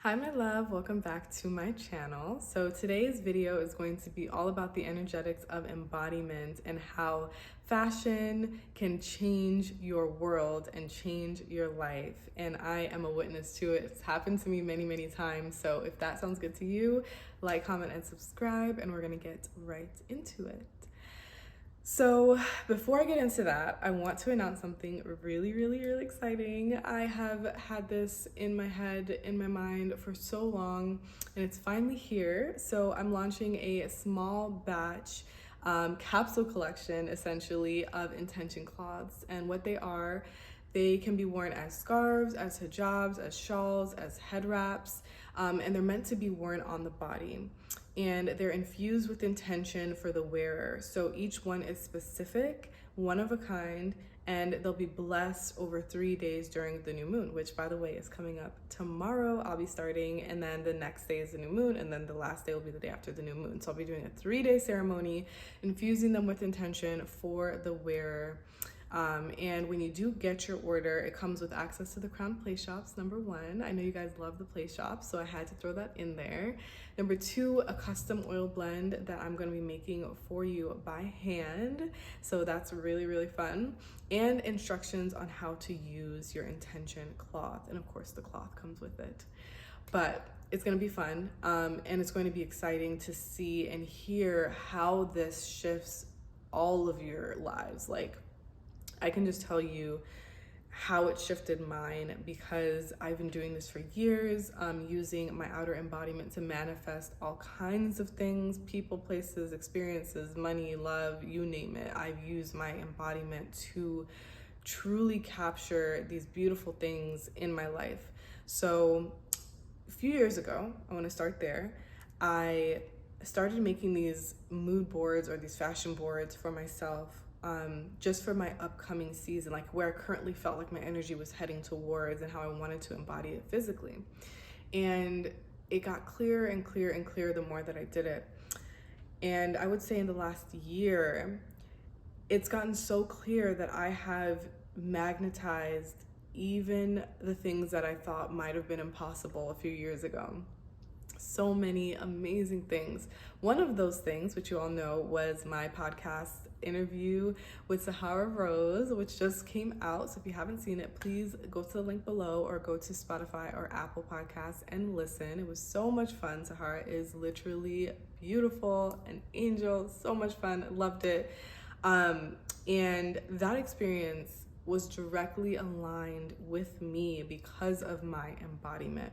Hi my love, welcome back to my channel. So today's video is going to be all about the energetics of embodiment and how fashion can change your world and change your life. And I am a witness to it. It's happened to me many times. So if that sounds good to you, like, comment, and subscribe, and we're gonna get right into it. So before I get into that, I want to announce something really exciting. I have had this in my head, in my mind for so long, and it's finally here. So I'm launching a small batch capsule collection, essentially, of intention cloths. And what they can be worn as scarves, as hijabs, as shawls, as head wraps, and they're meant to be worn on the body. And they're infused with intention for the wearer. So each one is specific, one of a kind, and they'll be blessed over 3 days during the new moon, which, by the way, is coming up tomorrow. I'll be starting, and then the next day is the new moon, and then the last day will be the day after the new moon. So I'll be doing a 3-day ceremony, infusing them with intention for the wearer. And when you do get your order, it comes with access to the Crown Play Shops, number one. I know you guys love the play shops, so I had to throw that in there. Number two, a custom oil blend that I'm gonna be making for you by hand. So that's really fun. And instructions on how to use your intention cloth. And of course the cloth comes with it. But it's gonna be fun, and it's going to be exciting to see and hear how this shifts all of your lives. Like, I can just tell you how it shifted mine, because I've been doing this for years, using my outer embodiment to manifest all kinds of things, people, places, experiences, money, love, you name it. I've used my embodiment to truly capture these beautiful things in my life. So a few years ago, I want to start there, I started making these mood boards, or these fashion boards, for myself, just for my upcoming season, like where I currently felt like my energy was heading towards and how I wanted to embody it physically. And it got clearer and clearer the more that I did it. And I would say in the last year, it's gotten so clear that I have magnetized even the things that I thought might have been impossible a few years ago. So many amazing things. One of those things, which you all know, was my podcast interview with Sahara Rose, which just came out. So if you haven't seen it, please go to the link below or go to Spotify or Apple Podcasts and listen. It was so much fun. Sahara is literally beautiful, an angel, so much fun. Loved it. And that experience was directly aligned with me because of my embodiment.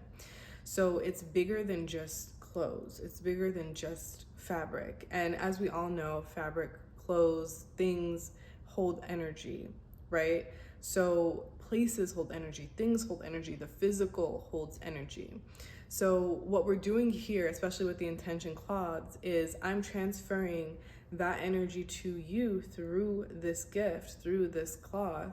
So it's bigger than just clothes. It's bigger than just fabric. And as we all know, fabric, clothes, things hold energy, right? So places hold energy, things hold energy, the physical holds energy. So what we're doing here, especially with the intention cloths, is I'm transferring that energy to you through this gift, through this cloth.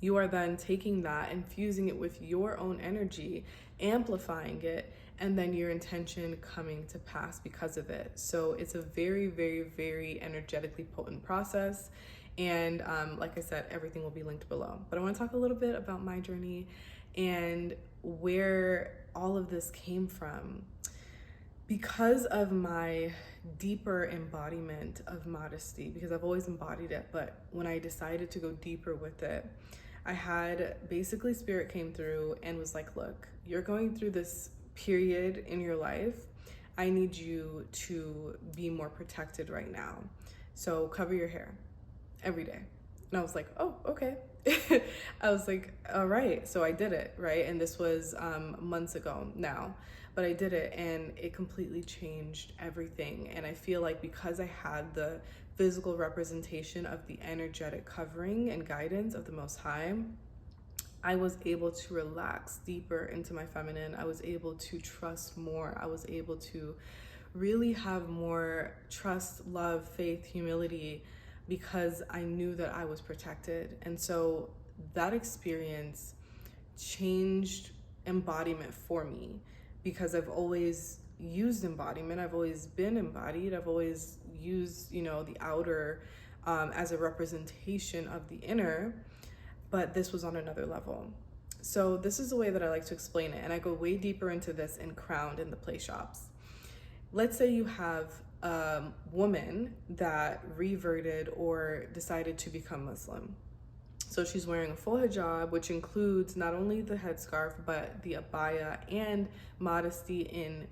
You are then taking that, infusing it with your own energy, amplifying it, and then your intention coming to pass because of it. So it's a very energetically potent process. And like I said, everything will be linked below. But I want to talk a little bit about my journey and where all of this came from. Because of my deeper embodiment of modesty, because I've always embodied it, but when I decided to go deeper with it, I had basically spirit came through and was like, look, you're going through this period in your life. I need you to be more protected right now. So cover your hair every day. And I was like, oh, okay. I was like, all right. So I did it, right? And this was months ago now, but I did it and it completely changed everything. And I feel like because I had the physical representation of the energetic covering and guidance of the Most High, I was able to relax deeper into my feminine. I was able to trust more. I was able to really have more trust, love, faith, humility, because I knew that I was protected. And so that experience changed embodiment for me, because I've always used embodiment. I've always been embodied. I've always used, the outer as a representation of the inner, but this was on another level. So this is the way that I like to explain it, and I go way deeper into this in Crowned in the play shops. Let's say you have a woman that reverted or decided to become Muslim. So she's wearing a full hijab, which includes not only the headscarf, but the abaya and modesty in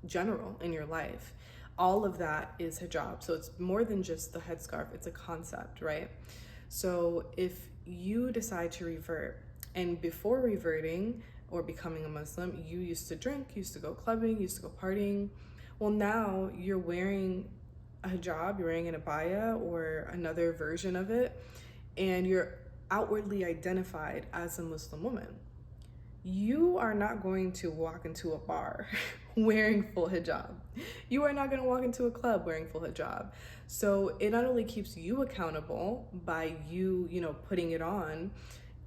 general in your life. All of that is hijab. So it's more than just the headscarf, it's a concept, right? So if you decide to revert, and before reverting or becoming a Muslim, you used to drink, used to go clubbing, used to go partying. Well, now you're wearing a hijab, you're wearing an abaya or another version of it, and you're outwardly identified as a Muslim woman. You are not going to walk into a bar wearing full hijab. You are not going to walk into a club wearing full hijab. So it not only keeps you accountable by you, putting it on,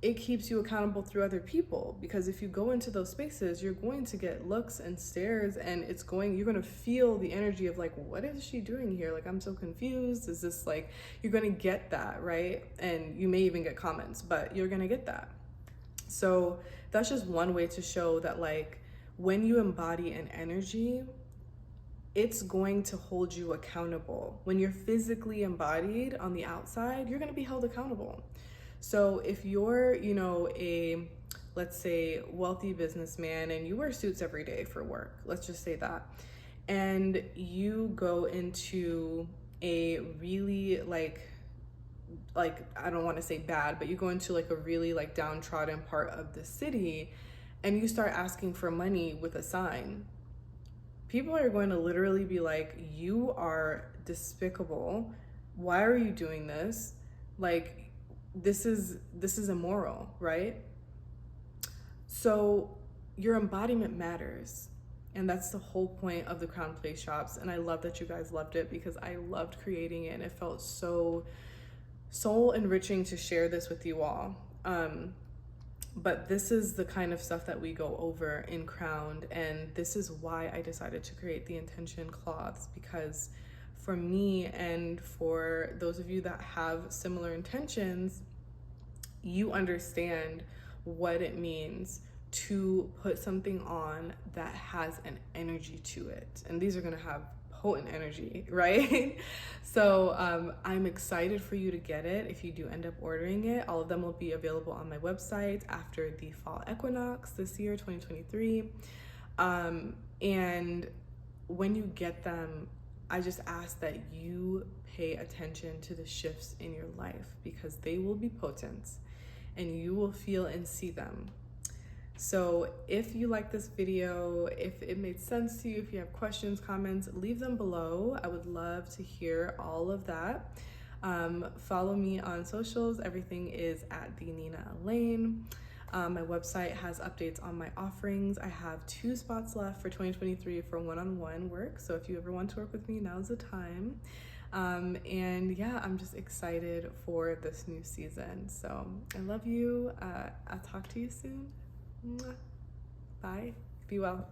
it keeps you accountable through other people, because if you go into those spaces, you're going to get looks and stares, and you're going to feel the energy of like, what is she doing here? Like, I'm so confused. Is this like, you're going to get that, right? And you may even get comments, but you're going to get that. So that's just one way to show that, like, when you embody an energy, it's going to hold you accountable. When you're physically embodied on the outside, you're going to be held accountable. So if you're, let's say, wealthy businessman and you wear suits every day for work, let's just say that, and you go into a really like I don't want to say bad, but you go into like a really like downtrodden part of the city and you start asking for money with a sign, people are going to literally be like, you are despicable. Why are you doing this? Like, this is immoral, right? So your embodiment matters. And that's the whole point of the Crown Play Shops. And I love that you guys loved it, because I loved creating it and it felt so enriching to share this with you all. But this is the kind of stuff that we go over in Crowned, and this is why I decided to create the intention cloths, because for me and for those of you that have similar intentions, you understand what it means to put something on that has an energy to it. And these are gonna have potent energy, right? So I'm excited for you to get it. If you do end up ordering it, all of them will be available on my website after the fall equinox this year, 2023. And when you get them, I just ask that you pay attention to the shifts in your life, because they will be potent and you will feel and see them. So if you like this video, if it made sense to you, if you have questions, comments, leave them below. I would love to hear all of that. Follow me on socials. Everything is at the Nina Elaine. My website has updates on my offerings. I have 2 spots left for 2023 for one-on-one work. So if you ever want to work with me, now's the time. And yeah, I'm just excited for this new season. So I love you. I'll talk to you soon. Bye. Be well.